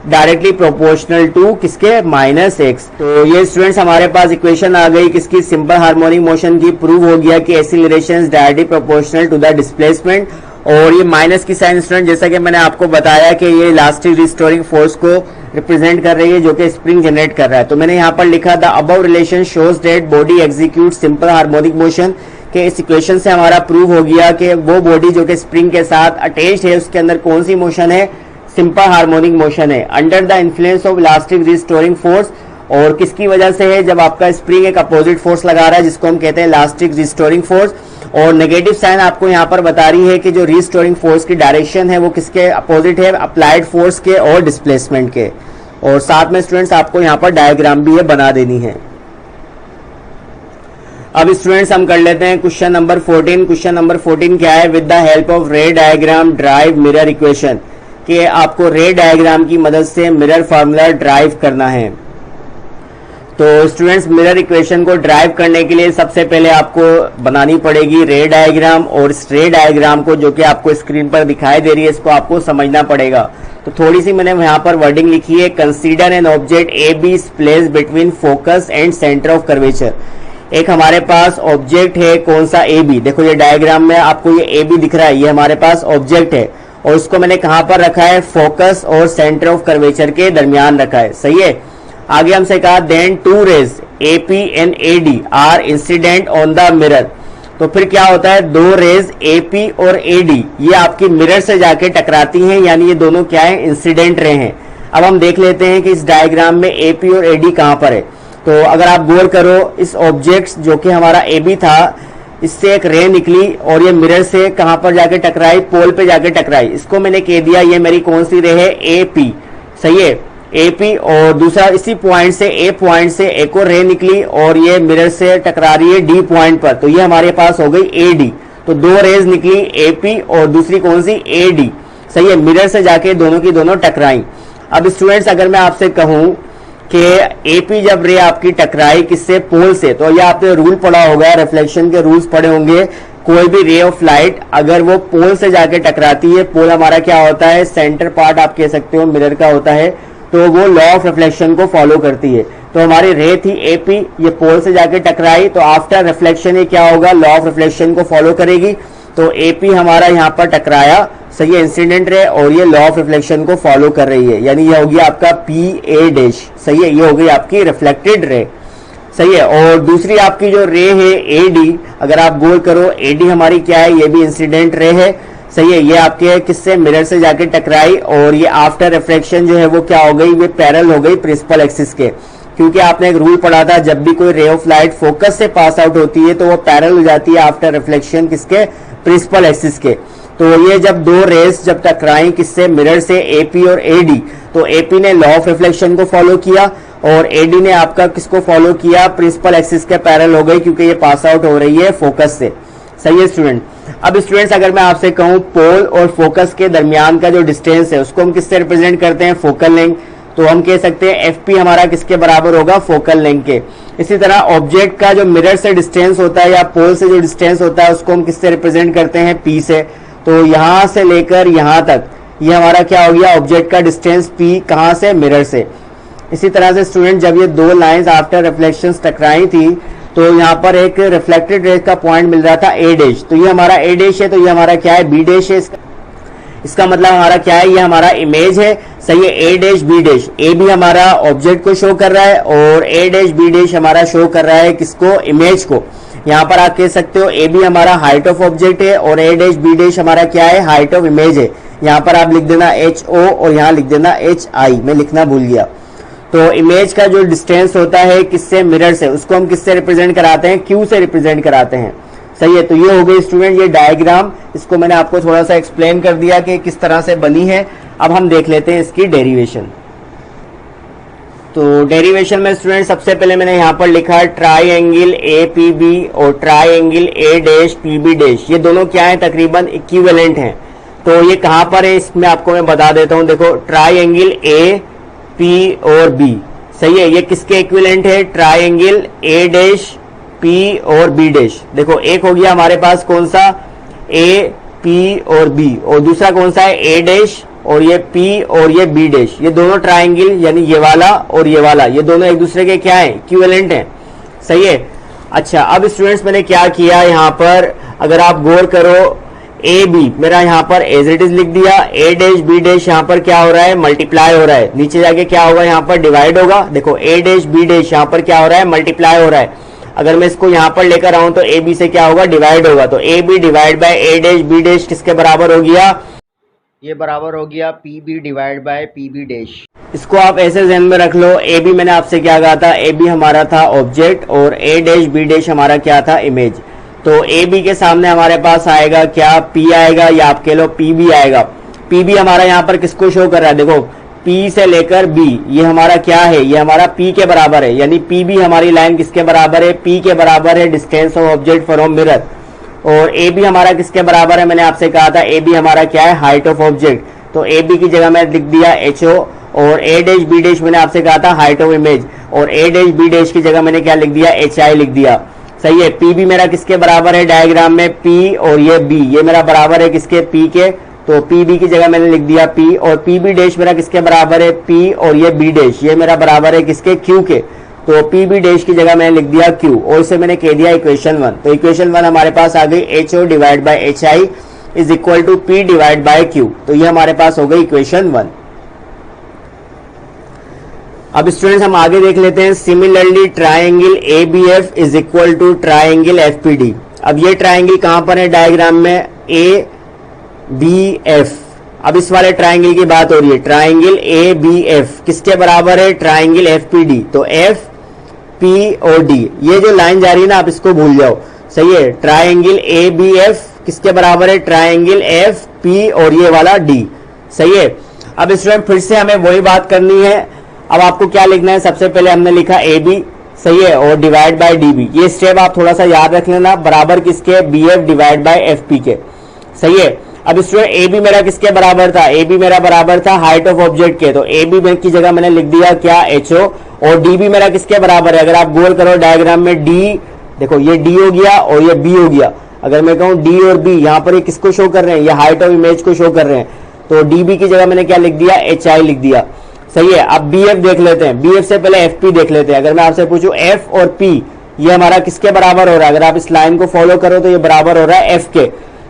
डायरेक्टली प्रोपोर्शनल टू किसके, माइनस एक्स। तो ये स्टूडेंट्स हमारे पास इक्वेशन आ गई किसकी, सिंपल हार्मोनिक मोशन की। प्रूव हो गया कि acceleration directly proportional to the displacement. और ये माइनस की साइन स्टूडेंट जैसा कि मैंने आपको बताया कि ये इलास्टिक रिस्टोरिंग फोर्स को रिप्रेजेंट कर रही है जो कि स्प्रिंग जनरेट कर रहा है। तो मैंने यहाँ पर लिखा the above relation shows that body execute simple harmonic motion, के इस इक्वेशन से हमारा प्रूव हो गया कि वो बॉडी जो कि स्प्रिंग के साथ अटैच्ड है उसके अंदर कौन सी मोशन है, सिंपल हार्मोनिक मोशन है, under the influence of elastic restoring force. और किसकी वजह से है, जब आपका स्प्रिंग एक अपोजिट फोर्स लगा रहा है जिसको हम कहते हैं इलास्टिक रिस्टोरिंग फोर्स। और नेगेटिव साइन आपको यहाँ पर बता रही है कि जो रिस्टोरिंग फोर्स की डायरेक्शन है वो किसके अपोजिट है, अप्लाइड फोर्स के और डिस्प्लेसमेंट के। और साथ में स्टूडेंट्स आपको यहाँ पर डायग्राम भी ये बना देनी है। अब स्टूडेंट्स हम कर लेते हैं क्वेश्चन नंबर 14। क्वेश्चन नंबर 14 क्या है, विद द हेल्प ऑफ रे डायग्राम ड्राइव मिरर इक्वेशन, कि आपको रे डायग्राम की मदद से मिरर फार्मूला ड्राइव करना है। तो स्टूडेंट्स मिरर इक्वेशन को ड्राइव करने के लिए सबसे पहले आपको बनानी पड़ेगी रे डायग्राम, और इस रे डायग्राम को जो कि आपको स्क्रीन पर दिखाई दे रही है इसको आपको समझना पड़ेगा। तो थोड़ी सी मैंने यहाँ पर वर्डिंग लिखी है, consider an object A B place between focus and centre of curvature. एक हमारे पास ऑब्जेक्ट है कौन सा, ए बी। देखो ये डायग्राम में आपको ये ए बी दिख रहा है, ये हमारे पास ऑब्जेक्ट है और उसको मैंने कहां पर रखा है, फोकस और सेंटर ऑफ कर्वेचर के दरमियान रखा है। सही है, आगे हमसे कहा then two rays AP and AD are incident on the mirror. तो फिर क्या होता है, दो रेज एपी और एडी ये आपकी मिरर से जाके टकराती हैं, यानी ये दोनों क्या है, इंसिडेंट रे हैं। अब हम देख लेते हैं कि इस डायग्राम में एपी और एडी कहां पर है। तो अगर आप गौर करो, इस ऑब्जेक्ट जो कि हमारा ए बी था इससे एक रे निकली और ये मिरर से कहां पर जाके टकराई, पोल पे जाके टकराई। इसको मैंने कह दिया ये मेरी कौन सी रे है, ए पी। सही है, ए पी। और दूसरा इसी पॉइंट से, ए पॉइंट से एक और रे निकली और ये मिरर से टकरा रही है डी पॉइंट पर, तो ये हमारे पास हो गई ए डी। तो दो रेज निकली ए पी और दूसरी कौन सी, ए डी। सही है, मिरर से जाके दोनों की दोनों टकराई। अब स्टूडेंट्स अगर मैं आपसे कहूं कि एपी जब रे आपकी टकराई किससे, पोल से, तो यह आपने रूल पढ़ा होगा, रिफ्लेक्शन के रूल्स पढ़े होंगे। कोई भी रे ऑफ लाइट अगर वो पोल से जाके टकराती है, पोल हमारा क्या होता है, सेंटर पार्ट आप कह सकते हो मिरर का होता है, तो वो लॉ ऑफ रिफ्लेक्शन को फॉलो करती है। तो हमारी रे थी एपी, ये पोल से जाके टकराई, तो आफ्टर रिफ्लेक्शन ये क्या होगा, लॉ ऑफ रिफ्लेक्शन को फॉलो करेगी। तो एपी हमारा यहाँ पर टकराया, सही है, इंसिडेंट रे, और ये लॉ ऑफ रिफ्लेक्शन को फॉलो कर रही है, यानी ये होगी आपका पी ए डैश। सही है, ये हो गई आपकी रिफ्लेक्टेड रे। सही है, और दूसरी आपकी जो रे है ए डी, अगर आप गौर करो ए डी हमारी क्या है, ये भी इंसिडेंट रे है। सही है, ये आपके किससे, मिरर से जाके टकराई और ये आफ्टर रिफ्लेक्शन जो है वो क्या हो गई, ये पैरेलल हो गई प्रिंसिपल एक्सिस के। क्योंकि आपने एक रूल पढ़ा था, जब भी कोई रे ऑफ लाइट फोकस से पास आउट होती है तो वो पैरेलल हो जाती है आफ्टर रिफ्लेक्शन किसके, प्रिंसिपल एक्सिस के। तो ये जब दो रेस जब टकराई किससे, मिरर से, एपी और एडी, तो एपी ने लॉ ऑफ रिफ्लेक्शन को फॉलो किया और एडी ने आपका किसको फॉलो किया, प्रिंसिपल एक्सिस के पैरेलल हो गई, क्योंकि ये पास आउट हो रही है फोकस से। सही है स्टूडेंट। अब स्टूडेंट्स अगर मैं आपसे कहूं पोल और फोकस के दरमियान का जो डिस्टेंस है उसको हम किससे रिप्रेजेंट करते हैं, फोकल लेंथ, तो हम कह सकते हैं एफपी हमारा किसके बराबर होगा, फोकल लेंथ के। इसी तरह ऑब्जेक्ट का जो मिरर से डिस्टेंस होता है या पोल से जो डिस्टेंस होता है उसको हम किससे रिप्रेजेंट करते हैं, पी से। तो यहां से लेकर यहां तक ये हमारा क्या हो गया, ऑब्जेक्ट का डिस्टेंस पी, कहां से, मिरर से। इसी तरह से स्टूडेंट जब ये दो लाइंस आफ्टर रिफ्लेक्शंस टकराई थी तो यहाँ पर एक रिफ्लेक्टेड रेज का पॉइंट मिल रहा था ए डैश, तो ये हमारा ए डैश है, तो ये हमारा क्या है, बी डैश है। इसका मतलब हमारा क्या है, ये हमारा इमेज है, सही है। ए डैश बी डैश, ए भी हमारा ऑब्जेक्ट को शो कर रहा है और ए डैश बी डैश हमारा शो कर रहा है किसको, इमेज को। यहाँ पर आप कह सकते हो ए भी हमारा हाइट ऑफ ऑब्जेक्ट है और ए डैश बी डैश हमारा क्या है, हाइट ऑफ इमेज है। यहाँ पर आप लिख देना एच ओ और यहाँ लिख देना एच आई, मैं लिखना भूल गया। तो इमेज का जो डिस्टेंस होता है किससे, मिरर से, उसको हम किससे रिप्रेजेंट कराते हैं, क्यू से रिप्रेजेंट कराते हैं, सही है। तो ये हो गई स्टूडेंट ये डायग्राम, इसको मैंने आपको थोड़ा सा एक्सप्लेन कर दिया कि किस तरह से बनी है। अब हम देख लेते हैं इसकी डेरिवेशन। तो डेरिवेशन में स्टूडेंट सबसे पहले मैंने यहाँ पर लिखा है ट्राइएंगल ए पी बी और ट्राइएंगल ए डैश पी बी डैश, ये दोनों क्या है, तकरीबन इक्विवेलेंट हैं। तो ये कहाँ पर है इसमें आपको मैं बता देता हूँ। देखो ट्राइएंगल ए पी और बी, सही है, ये किसके इक्विवेलेंट है, ट्राइएंगल ए डैश पी और बी डैश। देखो एक हो गया हमारे पास कौन सा, ए पी और बी, और दूसरा कौन सा है, ए डैश और ये पी और ये बी डैश। ये दोनों ट्राइंगल यानी ये वाला और ये वाला, ये दोनों एक दूसरे के क्या है, इक्विवेलेंट हैं, सही है। अच्छा अब स्टूडेंट्स मैंने क्या किया यहाँ पर, अगर आप गौर करो, ए बी मेरा यहाँ पर एज इट इज लिख दिया, ए डैश बी डैश यहाँ पर क्या हो रहा है, मल्टीप्लाई हो रहा है, नीचे जाके क्या होगा, यहाँ पर डिवाइड होगा। देखो ए डैश बी डैश यहाँ पर क्या हो रहा है, मल्टीप्लाई हो रहा है। अगर मैं इसको यहाँ पर लेकर आऊं तो ए बी से क्या होगा, डिवाइड होगा। तो A B divide by A dash B dash किसके बराबर हो गया, ये बराबर हो गया P B divide by P B dash. इसको आप ऐसे ध्यान में रख लो, ए बी मैंने आपसे क्या कहा था, ए बी हमारा था ऑब्जेक्ट और ए डैश बी डैश हमारा क्या था, इमेज। तो ए बी के सामने हमारे पास आएगा क्या, पी आएगा, या आप कह लो पी बी आएगा। पी बी हमारा यहाँ पर किसको शो कर रहा है, देखो पी से लेकर बी, ये हमारा क्या है, ये हमारा पी के बराबर है, यानी पी बी हमारी लाइन किसके बराबर है, पी के बराबर है, distance of object from mirror. और ए बी हमारा किसके बराबर है, मैंने आपसे कहा था ए बी हमारा क्या है, हाइट ऑफ ऑब्जेक्ट। तो ए बी की जगह मैं लिख दिया एच ओ, और ए डैश बी डैश मैंने आपसे कहा था हाइट ऑफ इमेज, और ए डैश बी डैश की जगह मैंने क्या लिख दिया, एच आई लिख दिया, सही है। पी बी मेरा किसके बराबर है, डायग्राम में पी और ये बी, ये मेरा बराबर है किसके, पी के। तो पी बी की जगह मैंने लिख दिया पी, और पी बी डैश मेरा किसके बराबर है, पी और ये बी डैश, ये मेरा बराबर है किसके, क्यू के। तो पी बी डैश की जगह मैंने लिख दिया क्यू, और इसे मैंने कह दिया इक्वेशन 1। तो इक्वेशन 1 हमारे पास आ गई H O divide by H I is equal to P divide by Q. तो ये हमारे पास हो गई इक्वेशन 1। अब स्टूडेंट्स हम आगे देख लेते हैं, similarly triangle A B F is equal to triangle F P D. अब ये ट्राइंगल कहां पर है डायग्राम में, ए बी एफ। अब इस वाले ट्राइंगल की बात हो रही है, ट्राइंगल ए बी एफ किसके बराबर है, ट्राइंगल एफ पी डी। तो एफ पी और डी, ये जो लाइन जा रही है ना आप इसको भूल जाओ, सही है। ट्राइंगल ए बी एफ किसके बराबर है, ट्राइंगल एफ पी और ये वाला डी, सही है। अब स्टूडेंट फिर से हमें वही बात करनी है। अब आपको क्या लिखना है, सबसे पहले हमने लिखा ए बी, सही है, और डिवाइड बाय डी बी। ये स्टेप आप थोड़ा सा याद रख लेना, बराबर किसके, B F divide by F P के, सही है। अब स्टूडेंट ए बी मेरा किसके बराबर था, ए बी मेरा बराबर था हाइट ऑफ ऑब्जेक्ट के। तो ए बी की जगह मैंने लिख दिया क्या, एच ओ, और डी बी मेरा किसके बराबर है, अगर आप गौर करो डायग्राम में डी, देखो ये डी हो गया और ये बी हो गया। अगर मैं कहूं डी और बी, यहाँ पर ये किसको शो कर रहे हैं, ये हाइट ऑफ इमेज को शो कर रहे हैं। तो डी बी की जगह मैंने क्या लिख दिया, एच आई लिख दिया, सही है। अब बी एफ देख लेते हैं, बी एफ से पहले एफ पी देख लेते हैं। अगर मैं आपसे पूछूं एफ और पी ये हमारा किसके बराबर हो रहा है, अगर आप इस लाइन को फॉलो करो तो ये बराबर हो रहा है एफ के।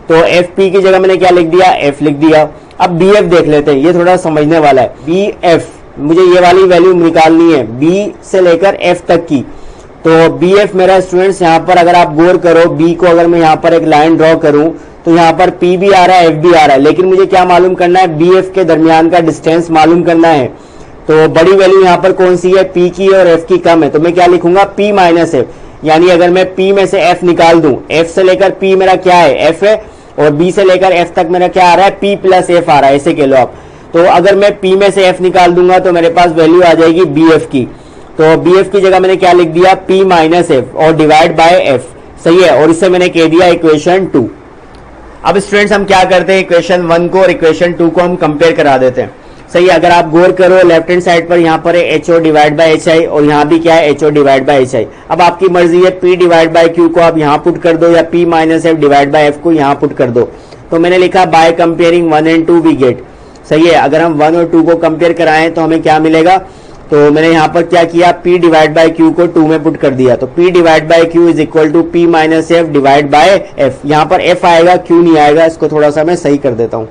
तो एफ पी की जगह मैंने क्या लिख दिया, एफ लिख दिया। अब बी एफ देख लेते हैं, ये थोड़ा समझने वाला है। बी एफ मुझे ये वाली वैल्यू निकालनी है, बी से लेकर एफ तक की। तो बी एफ मेरा स्टूडेंट्स यहाँ पर अगर आप गौर करो, बी को अगर मैं यहाँ पर एक लाइन ड्रॉ करूं तो यहाँ पर पी भी आ रहा है, एफ भी आ रहा है, लेकिन मुझे क्या मालूम करना है, बी एफ के दरमियान का डिस्टेंस मालूम करना है। तो बड़ी वैल्यू यहाँ पर कौन सी है, पी की और एफ की कम है। तो मैं क्या लिखूंगा, पी माइनस एफ, यानी अगर मैं पी में से एफ निकाल दूं, एफ से लेकर पी मेरा क्या है, एफ है, और बी से लेकर एफ तक मेरा क्या आ रहा है, पी प्लस एफ आ रहा है, ऐसे कह लो आप। तो अगर मैं पी में से एफ निकाल दूंगा तो मेरे पास वैल्यू आ जाएगी बी एफ की। तो बी एफ की जगह मैंने क्या लिख दिया, पी माइनस एफ और डिवाइड बाय एफ, सही है, और इससे मैंने कह दिया इक्वेशन 2। अब स्टूडेंट्स हम क्या करते हैं, इक्वेशन 1 को और इक्वेशन 2 को हम कंपेयर करा देते हैं। सही है, अगर आप गौर करो लेफ्ट हैंड साइड पर यहाँ पर है H O divide by H I, और यहाँ भी क्या है H O divide by H I. अब आपकी मर्जी है पी डिवाइड बाई क्यू को आप यहाँ पुट कर दो, या P minus F divide by F को यहाँ पुट कर दो। तो मैंने लिखा by comparing 1 and 2 we get. सही है, अगर हम 1 और 2 को कंपेयर कराएं तो हमें क्या मिलेगा, तो मैंने यहाँ पर क्या किया, P डिवाइड बाय Q को 2 में पुट कर दिया। तो P divide by Q is equal to P minus F divide by F. यहाँ पर F आएगा, Q नहीं आएगा, इसको थोड़ा सा मैं सही कर देता हूँ।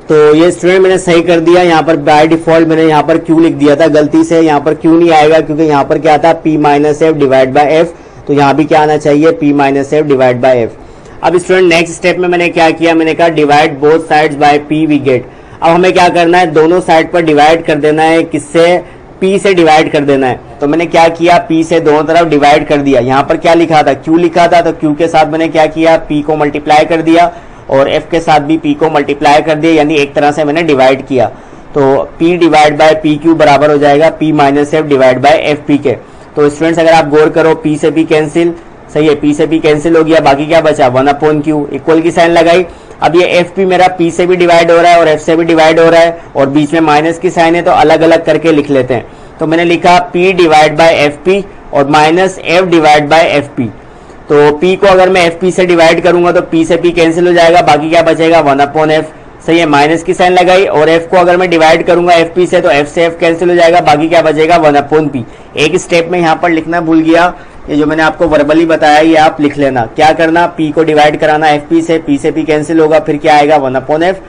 तो ये स्टूडेंट मैंने सही कर दिया, यहाँ पर बाय डिफॉल्ट मैंने यहाँ पर Q लिख दिया था गलती से, यहाँ पर Q नहीं आएगा क्योंकि यहाँ पर क्या था P minus F divide by F. तो यहाँ भी क्या आना चाहिए, P minus F divide by F. अब स्टूडेंट नेक्स्ट स्टेप में मैंने क्या किया, मैंने कहा divide both sides by P we get. अब हमें क्या करना है, दोनों साइड पर डिवाइड कर देना है, किससे, P से डिवाइड कर देना है। तो मैंने क्या किया, P से दोनों तरफ डिवाइड कर दिया। यहाँ पर क्या लिखा था, Q लिखा था, तो Q के साथ मैंने क्या किया, P को मल्टीप्लाई कर दिया, और F के साथ भी P को मल्टीप्लाई कर दिया, यानी एक तरह से मैंने डिवाइड किया। तो P divide by P Q बराबर हो जाएगा P minus F divide by F P के। तो स्टूडेंट्स अगर आप गौर करो, P से P कैंसिल, सही है, P से P कैंसिल हो गया, बाकी क्या बचा 1 अपॉन क्यू, इक्वल की साइन लगाई। अब ये एफ पी मेरा P से भी डिवाइड हो रहा है और F से भी डिवाइड हो रहा है, और बीच में माइनस की साइन है, तो अलग अलग करके लिख लेते हैं। तो मैंने लिखा P divide by F P और minus F divide by F P. तो P को अगर मैं FP से डिवाइड करूंगा तो P से P कैंसिल हो जाएगा, बाकी क्या बचेगा 1 अपॉन एफ। सही है, माइनस की साइन लगाई, और F को अगर मैं डिवाइड करूंगा FP से तो F से F कैंसिल हो जाएगा, बाकी क्या बचेगा 1 अपॉन P। एक स्टेप में यहाँ पर लिखना भूल गया, ये जो मैंने आपको वर्बली बताया ये आप लिख लेना। क्या करना, P को डिवाइड कराना FP से, P से P कैंसिल होगा, फिर क्या आएगा 1 अपॉन एफ,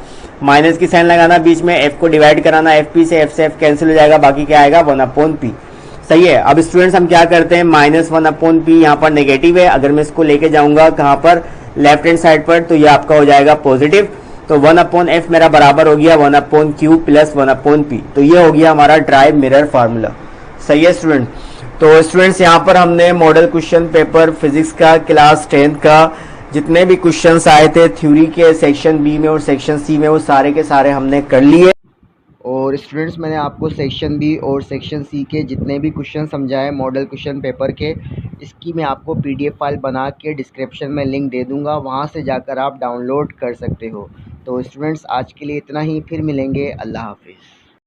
माइनस की साइन लगाना बीच में, F को डिवाइड कराना FP से, F से F कैंसिल हो जाएगा, बाकी क्या आएगा 1 अपॉन P। सही है, अब स्टूडेंट्स हम क्या करते हैं, माइनस 1 अपॉन P यहाँ पर नेगेटिव है, अगर मैं इसको लेके जाऊंगा कहाँ पर, लेफ्ट हैंड साइड पर, तो ये आपका हो जाएगा पॉजिटिव। तो 1 अपॉन एफ मेरा बराबर हो गया 1 upon Q plus 1 upon P. तो ये हो गया हमारा ड्राइव मिरर फार्मूला। सही है स्टूडेंट। तो स्टूडेंट्स यहाँ पर हमने मॉडल क्वेश्चन पेपर फिजिक्स का क्लास 10th का जितने भी क्वेश्चंस आए थे थ्योरी के सेक्शन बी में और सेक्शन सी में, वो सारे के सारे हमने कर लिए। और स्टूडेंट्स मैंने आपको सेक्शन बी और सेक्शन सी के जितने भी क्वेश्चन समझाए मॉडल क्वेश्चन पेपर के, इसकी मैं आपको PDF फाइल बना के डिस्क्रिप्शन में लिंक दे दूंगा, वहां से जाकर आप डाउनलोड कर सकते हो। तो स्टूडेंट्स आज के लिए इतना ही, फिर मिलेंगे, अल्लाह हाफिज़।